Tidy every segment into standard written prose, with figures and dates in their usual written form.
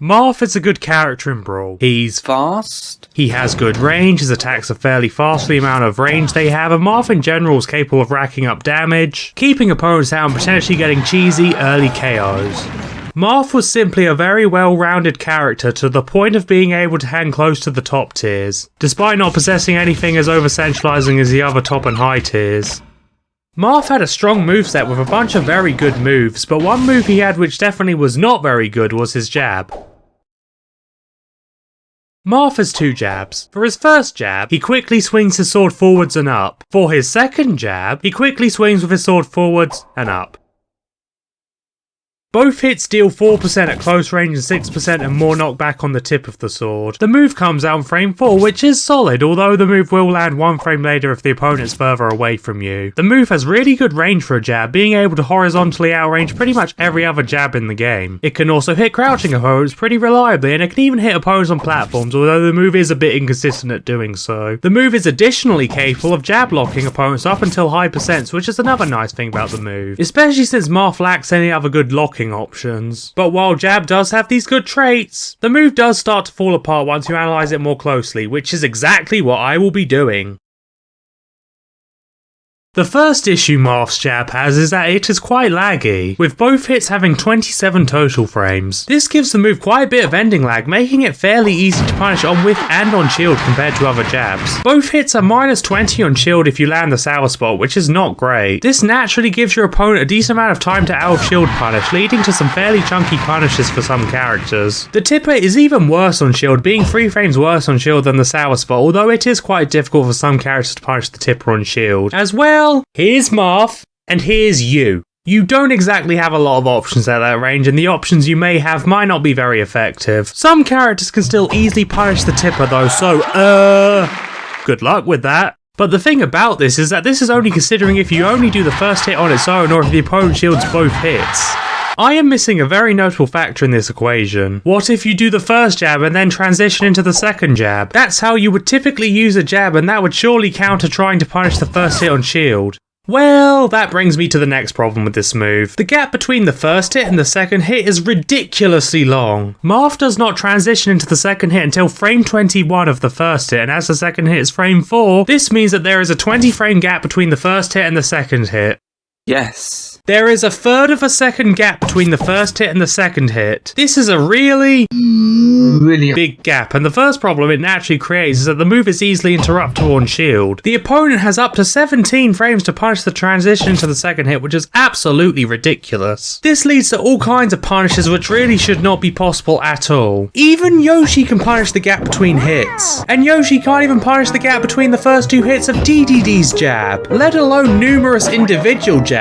Marth is a good character in Brawl. He's fast. He has good range, his attacks are fairly fast for the amount of range they have, and Marth in general is capable of racking up damage, keeping opponents out and potentially getting cheesy early KOs. Marth was simply a very well-rounded character to the point of being able to hang close to the top tiers, despite not possessing anything as over-centralizing as the other top and high tiers. Marth had a strong moveset with a bunch of very good moves, but one move he had which definitely was not very good was his jab. Marth has two jabs. For his first jab, he quickly swings his sword forwards and up. For his second jab, he quickly swings with his sword forwards and up. Both hits deal 4% at close range and 6% and more knockback on the tip of the sword. The move comes out in frame 4, which is solid, although the move will land one frame later if the opponent is further away from you. The move has really good range for a jab, being able to horizontally outrange pretty much every other jab in the game. It can also hit crouching opponents pretty reliably, and it can even hit opponents on platforms, although the move is a bit inconsistent at doing so. The move is additionally capable of jab locking opponents up until high percents, which is another nice thing about the move, especially since Marth lacks any other good locking options. But while jab does have these good traits, the move does start to fall apart once you analyze it more closely, which is exactly what I will be doing. The first issue Marth's jab has is that it is quite laggy, with both hits having 27 total frames. This gives the move quite a bit of ending lag, making it fairly easy to punish on whiff and on shield compared to other jabs. Both hits are minus 20 on shield if you land the sour spot, which is not great. This naturally gives your opponent a decent amount of time to out of shield punish, leading to some fairly chunky punishes for some characters. The tipper is even worse on shield, being 3 frames worse on shield than the sour spot, although it is quite difficult for some characters to punish the tipper on shield. As well, here's Marth, and here's you. You don't exactly have a lot of options at that range, and the options you may have might not be very effective. Some characters can still easily punish the tipper though, so good luck with that. But the thing about this is that this is only considering if you only do the first hit on its own or if the opponent shields both hits. I am missing a very notable factor in this equation. What if you do the first jab and then transition into the second jab? That's how you would typically use a jab, and that would surely counter trying to punish the first hit on shield. Well, that brings me to the next problem with this move. The gap between the first hit and the second hit is ridiculously long. Marth does not transition into the second hit until frame 21 of the first hit, and as the second hit is frame 4, this means that there is a 20 frame gap between the first hit and the second hit. Yes. There is a third of a second gap between the first hit and the second hit. This is a really big gap, and the first problem it naturally creates is that the move is easily interruptible on shield. The opponent has up to 17 frames to punish the transition into the second hit, which is absolutely ridiculous. This leads to all kinds of punishes which really should not be possible at all. Even Yoshi can punish the gap between hits, and Yoshi can't even punish the gap between the first 2 hits of DDD's jab, let alone numerous individual jabs.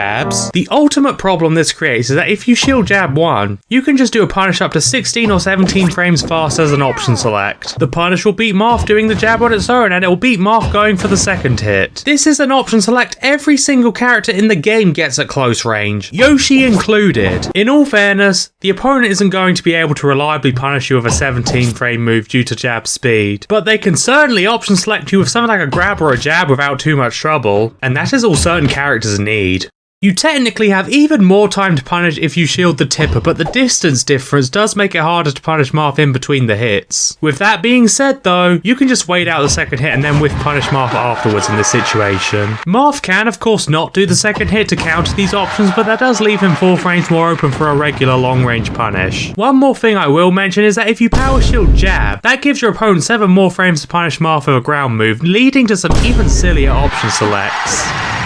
The ultimate problem this creates is that if you shield jab 1, you can just do a punish up to 16 or 17 frames fast as an option select. The punish will beat Marth doing the jab on its own, and it will beat Marth going for the second hit. This is an option select every single character in the game gets at close range, Yoshi included. In all fairness, the opponent isn't going to be able to reliably punish you with a 17 frame move due to jab speed, but they can certainly option select you with something like a grab or a jab without too much trouble, and that is all certain characters need. You technically have even more time to punish if you shield the tipper, but the distance difference does make it harder to punish Marth in between the hits. With that being said though, you can just wait out the second hit and then whiff punish Marth afterwards in this situation. Marth can of course not do the second hit to counter these options, but that does leave him 4 frames more open for a regular long range punish. One more thing I will mention is that if you power shield jab, that gives your opponent 7 more frames to punish Marth with a ground move, leading to some even sillier option selects.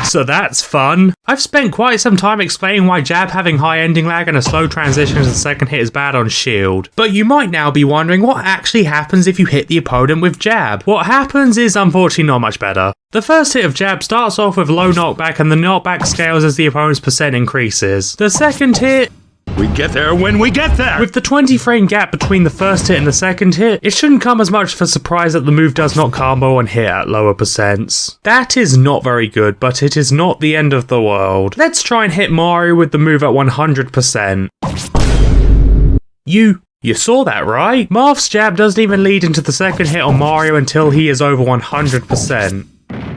So that's fun. I've spent quite some time explaining why jab having high ending lag and a slow transition to the second hit is bad on shield, but you might now be wondering what actually happens if you hit the opponent with jab. What happens is unfortunately not much better. The first hit of jab starts off with low knockback, and the knockback scales as the opponent's percent increases. The second hit, we get there when we get there! With the 20 frame gap between the first hit and the second hit, it shouldn't come as much of a surprise that the move does not combo and hit at lower percents. That is not very good, but it is not the end of the world. Let's try and hit Mario with the move at 100%. You saw that, right? Marth's jab doesn't even lead into the second hit on Mario until he is over 100%.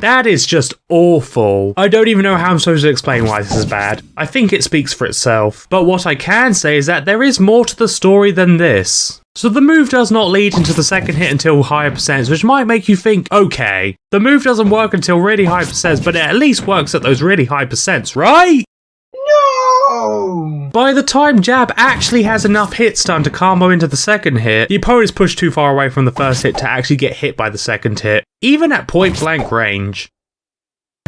That is just awful. I don't even know how I'm supposed to explain why this is bad. I think it speaks for itself. But what I can say is that there is more to the story than this. So the move does not lead into the second hit until higher percents, which might make you think, okay, the move doesn't work until really high percents, but it at least works at those really high percents, right? No! By the time jab actually has enough hit stun to combo into the second hit, the opponent is pushed too far away from the first hit to actually get hit by the second hit, even at point blank range.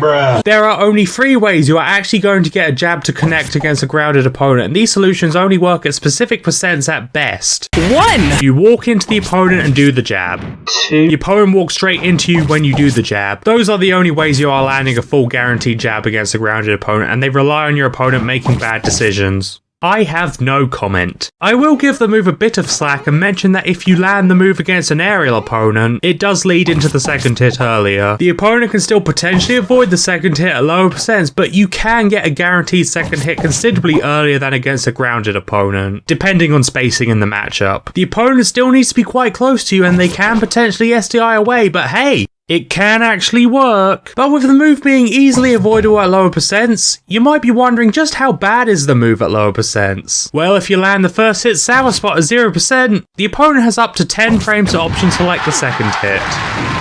Bruh. There are only 3 ways you are actually going to get a jab to connect against a grounded opponent, and these solutions only work at specific percents at best. 1. You walk into the opponent and do the jab. 2. The opponent walks straight into you when you do the jab. Those are the only ways you are landing a full guaranteed jab against a grounded opponent, and they rely on your opponent making bad decisions. I have no comment. I will give the move a bit of slack and mention that if you land the move against an aerial opponent, it does lead into the second hit earlier. The opponent can still potentially avoid the second hit at lower percents, but you can get a guaranteed second hit considerably earlier than against a grounded opponent, depending on spacing in the matchup. The opponent still needs to be quite close to you and they can potentially SDI away, but hey, it can actually work. But with the move being easily avoidable at lower percents, you might be wondering just how bad is the move at lower percents? Well, if you land the first hit sour spot at 0%, the opponent has up to 10 frames to option select the second hit.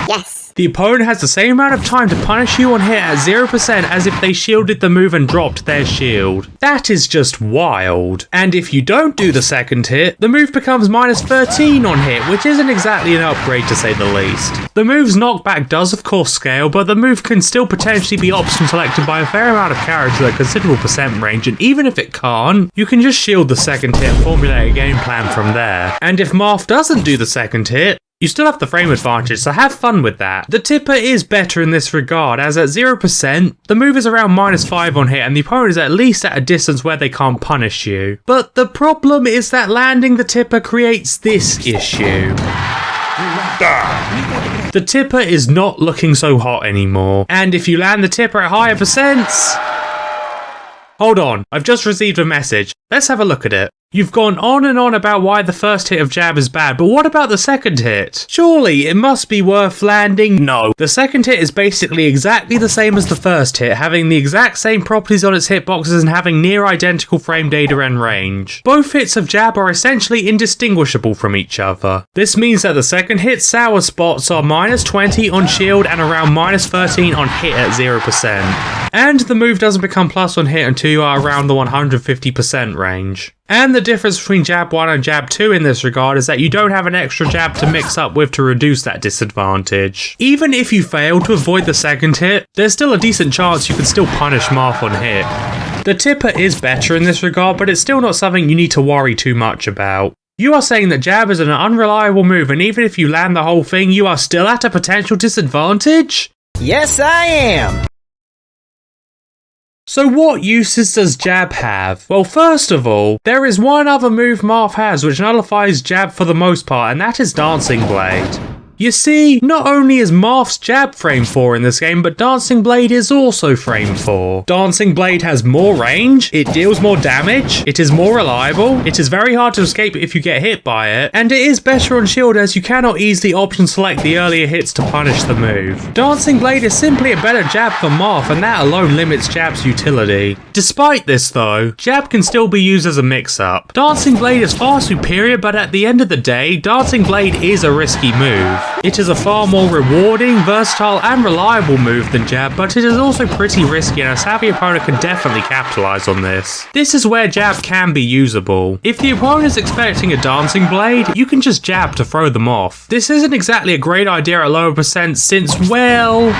Yes. The opponent has the same amount of time to punish you on hit at 0% as if they shielded the move and dropped their shield. That is just wild. And if you don't do the second hit, the move becomes minus 13 on hit, which isn't exactly an upgrade to say the least. The move's knockback does of course scale, but the move can still potentially be option selected by a fair amount of characters at considerable percent range, and even if it can't, you can just shield the second hit and formulate a game plan from there. And if Marth doesn't do the second hit, you still have the frame advantage, so have fun with that. The tipper is better in this regard, as at 0%, the move is around minus 5 on hit and the opponent is at least at a distance where they can't punish you. But the problem is that landing the tipper creates this issue. The tipper is not looking so hot anymore, and if you land the tipper at higher percents... Hold on, I've just received a message. Let's have a look at it. You've gone on and on about why the first hit of jab is bad, but what about the second hit? Surely it must be worth landing? No. The second hit is basically exactly the same as the first hit, having the exact same properties on its hitboxes and having near identical frame data and range. Both hits of jab are essentially indistinguishable from each other. This means that the second hit's sour spots are minus 20 on shield and around minus 13 on hit at 0%. And the move doesn't become plus on hit until you are around the 150% range. And the difference between jab 1 and jab 2 in this regard is that you don't have an extra jab to mix up with to reduce that disadvantage. Even if you fail to avoid the second hit, there's still a decent chance you can still punish Marth on hit. The tipper is better in this regard, but it's still not something you need to worry too much about. You are saying that jab is an unreliable move, and even if you land the whole thing, you are still at a potential disadvantage? Yes, I am! So what uses does jab have? Well, first of all, there is one other move Marth has which nullifies jab for the most part, and that is Dancing Blade. You see, not only is Marth's jab frame 4 in this game, but Dancing Blade is also frame 4. Dancing Blade has more range, it deals more damage, it is more reliable, it is very hard to escape if you get hit by it, and it is better on shield as you cannot easily option select the earlier hits to punish the move. Dancing Blade is simply a better jab for Marth, and that alone limits jab's utility. Despite this though, jab can still be used as a mix-up. Dancing Blade is far superior, but at the end of the day, Dancing Blade is a risky move. It is a far more rewarding, versatile and reliable move than jab, but it is also pretty risky and a savvy opponent can definitely capitalize on this. This is where jab can be usable. If the opponent is expecting a Dancing Blade, you can just jab to throw them off. This isn't exactly a great idea at lower percents since, well...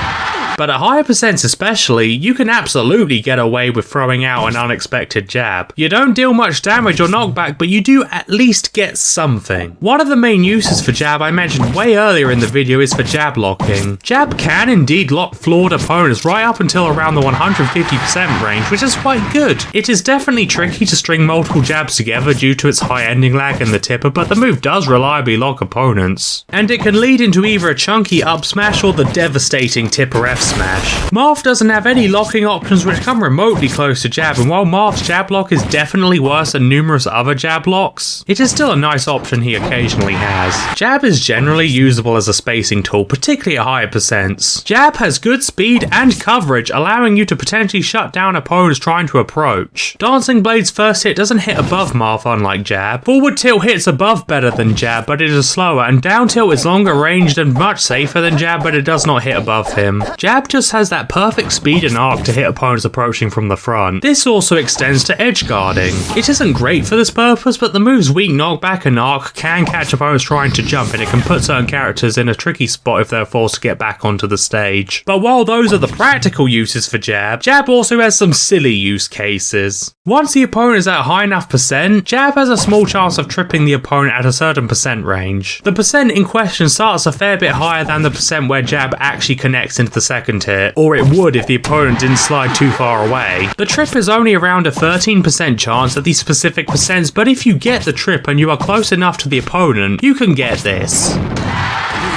But at higher percents especially, you can absolutely get away with throwing out an unexpected jab. You don't deal much damage or knockback, but you do at least get something. One of the main uses for jab I mentioned way earlier in the video is for jab locking. Jab can indeed lock flawed opponents right up until around the 150% range, which is quite good. It is definitely tricky to string multiple jabs together due to its high ending lag in the tipper, but the move does reliably lock opponents. And it can lead into either a chunky up smash or the devastating tipper F F-smash. Marth doesn't have any locking options which come remotely close to jab, and while Marth's jab lock is definitely worse than numerous other jab locks, it is still a nice option he occasionally has. Jab is generally usable as a spacing tool, particularly at higher percents. Jab has good speed and coverage, allowing you to potentially shut down opponents trying to approach. Dancing Blade's first hit doesn't hit above Marth unlike jab. Forward tilt hits above better than jab, but it is slower, and down tilt is longer ranged and much safer than jab, but it does not hit above him. Jab just has that perfect speed and arc to hit opponents approaching from the front. This also extends to edge guarding. It isn't great for this purpose, but the move's weak knockback and arc can catch opponents trying to jump, and it can put certain characters in a tricky spot if they're forced to get back onto the stage. But while those are the practical uses for jab, jab also has some silly use cases. Once the opponent is at a high enough percent, jab has a small chance of tripping the opponent at a certain percent range. The percent in question starts a fair bit higher than the percent where jab actually connects into the second hit, or it would if the opponent didn't slide too far away. The trip is only around a 13% chance at these specific percents, but if you get the trip and you are close enough to the opponent, you can get this.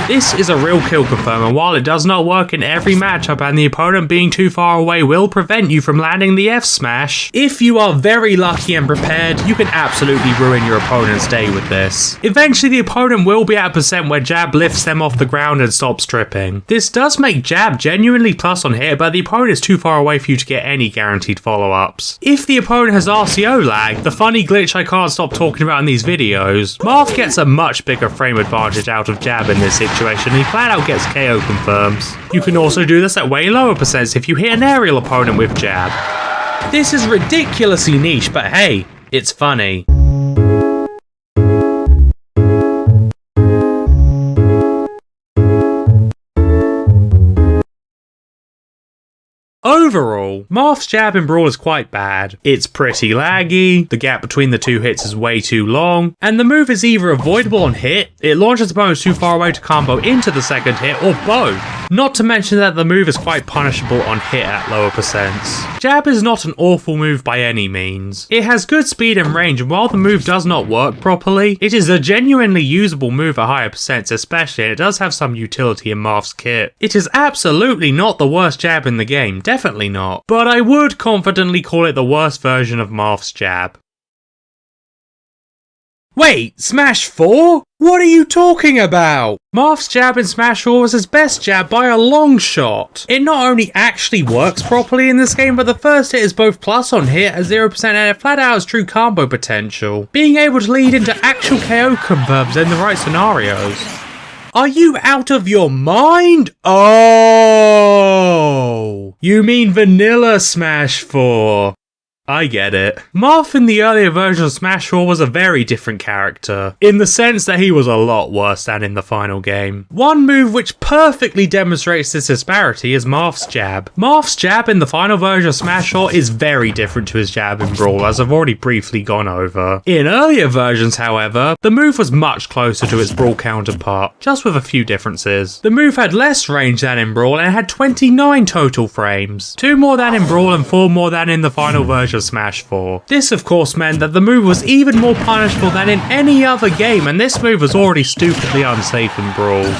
This is a real kill confirm, and while it does not work in every matchup and the opponent being too far away will prevent you from landing the F-smash, if you are very lucky and prepared, you can absolutely ruin your opponent's day with this. Eventually the opponent will be at a percent where jab lifts them off the ground and stops tripping. This does make jab genuinely plus on hit, but the opponent is too far away for you to get any guaranteed follow-ups. If the opponent has RCO lag, the funny glitch I can't stop talking about in these videos, Marth gets a much bigger frame advantage out of jab in this situation. He flat out gets KO confirms. You can also do this at way lower percents if you hit an aerial opponent with jab. This is ridiculously niche, but hey, it's funny. Overall, Marth's jab in Brawl is quite bad. It's pretty laggy, the gap between the two hits is way too long, and the move is either avoidable on hit, it launches opponents too far away to combo into the second hit, or both. Not to mention that the move is quite punishable on hit at lower percents. Jab is not an awful move by any means. It has good speed and range, and while the move does not work properly, it is a genuinely usable move at higher percents especially, and it does have some utility in Marth's kit. It is absolutely not the worst jab in the game, definitely not, but I would confidently call it the worst version of Marth's jab. Wait, Smash 4? What are you talking about? Marth's jab in Smash 4 was his best jab by a long shot. It not only actually works properly in this game, but the first hit is both plus on hit at 0% and it flat out has true combo potential, being able to lead into actual KO confirms in the right scenarios. Are you out of your mind? Oh, you mean vanilla Smash 4. I get it. Marth in the earlier version of Smash 4 was a very different character, in the sense that he was a lot worse than in the final game. One move which perfectly demonstrates this disparity is Marth's jab. Marth's jab in the final version of Smash 4 is very different to his jab in Brawl, as I've already briefly gone over. In earlier versions, however, the move was much closer to its Brawl counterpart, just with a few differences. The move had less range than in Brawl and had 29 total frames, 2 more than in Brawl and 4 more than in the final version of Smash 4. This of course meant that the move was even more punishable than in any other game, and this move was already stupidly unsafe in Brawl.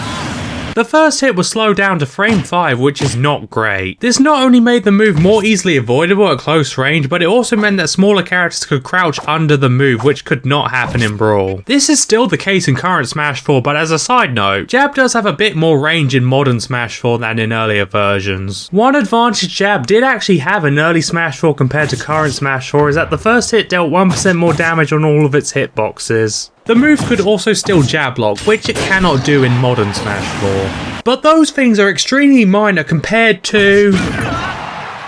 The first hit was slowed down to frame 5, which is not great. This not only made the move more easily avoidable at close range, but it also meant that smaller characters could crouch under the move, which could not happen in Brawl. This is still the case in current Smash 4, but as a side note, jab does have a bit more range in modern Smash 4 than in earlier versions. One advantage jab did actually have in early Smash 4 compared to current Smash 4 is that the first hit dealt 1% more damage on all of its hitboxes. The move could also still jab lock, which it cannot do in modern Smash 4. But those things are extremely minor compared to...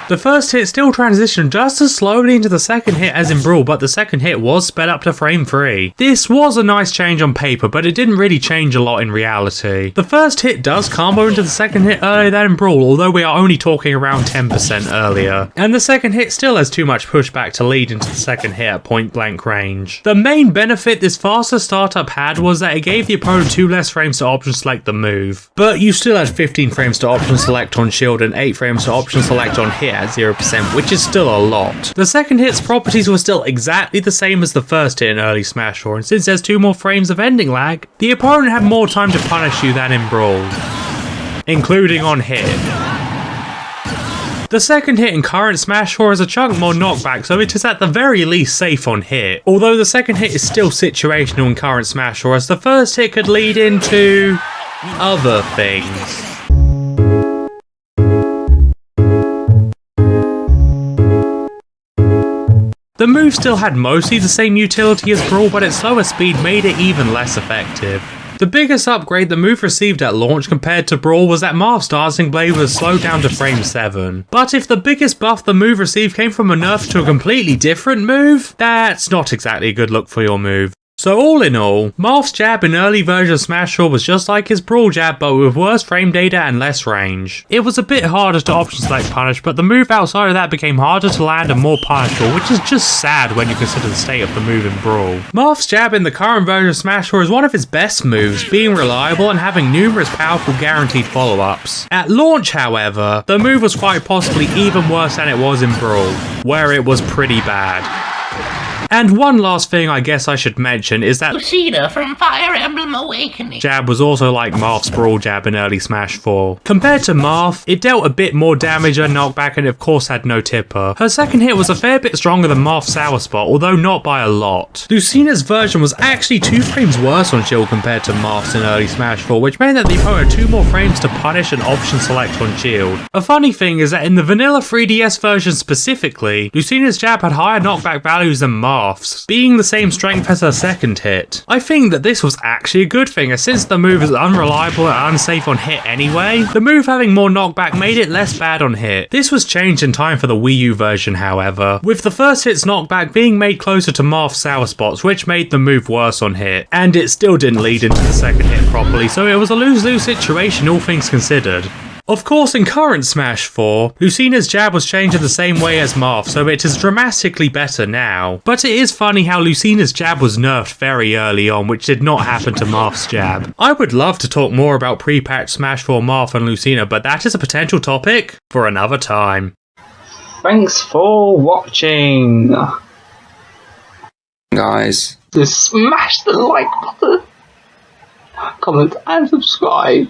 The first hit still transitioned just as slowly into the second hit as in Brawl, but the second hit was sped up to frame 3. This was a nice change on paper, but it didn't really change a lot in reality. The first hit does combo into the second hit earlier than in Brawl, although we are only talking around 10% earlier. And the second hit still has too much pushback to lead into the second hit at point blank range. The main benefit this faster startup had was that it gave the opponent 2 less frames to option select the move. But you still had 15 frames to option select on shield and 8 frames to option select on hit at 0%, which is still a lot. The second hit's properties were still exactly the same as the first hit in early Smash 4, and since there's 2 more frames of ending lag, the opponent had more time to punish you than in Brawl, including on hit. The second hit in current Smash 4 is a chunk more knockback, so it is at the very least safe on hit. Although the second hit is still situational in current Smash 4, as the first hit could lead into other things. The move still had mostly the same utility as Brawl, but its slower speed made it even less effective. The biggest upgrade the move received at launch compared to Brawl was that Marth's dancing blade was slowed down to frame 7. But if the biggest buff the move received came from a nerf to a completely different move, that's not exactly a good look for your move. So all in all, Marth's jab in early version of Smash 4 was just like his Brawl jab but with worse frame data and less range. It was a bit harder to option select punish, but the move outside of that became harder to land and more punishable, which is just sad when you consider the state of the move in Brawl. Marth's jab in the current version of Smash 4 is one of his best moves, being reliable and having numerous powerful guaranteed follow-ups. At launch, however, the move was quite possibly even worse than it was in Brawl, where it was pretty bad. And one last thing I guess I should mention is that Lucina from Fire Emblem Awakening jab was also like Marth's Brawl jab in early Smash 4. Compared to Marth, it dealt a bit more damage and knockback and of course had no tipper. Her second hit was a fair bit stronger than Marth's Sour Spot, although not by a lot. Lucina's version was actually 2 frames worse on shield compared to Marth's in early Smash 4, which meant that the opponent had 2 more frames to punish and option select on shield. A funny thing is that in the vanilla 3DS version specifically, Lucina's jab had higher knockback values than Marth's, being the same strength as her second hit. I think that this was actually a good thing, as since the move is unreliable and unsafe on hit anyway, the move having more knockback made it less bad on hit. This was changed in time for the Wii U version, however, with the first hit's knockback being made closer to Marth's Sour Spots, which made the move worse on hit, and it still didn't lead into the second hit properly, so it was a lose-lose situation all things considered. Of course, in current Smash 4, Lucina's jab was changed in the same way as Marth, so it is dramatically better now. But it is funny how Lucina's jab was nerfed very early on, which did not happen to Marth's jab. I would love to talk more about pre-patch Smash 4 Marth and Lucina, but that is a potential topic for another time. Thanks for watching. Guys. Just smash the like button, comment and subscribe.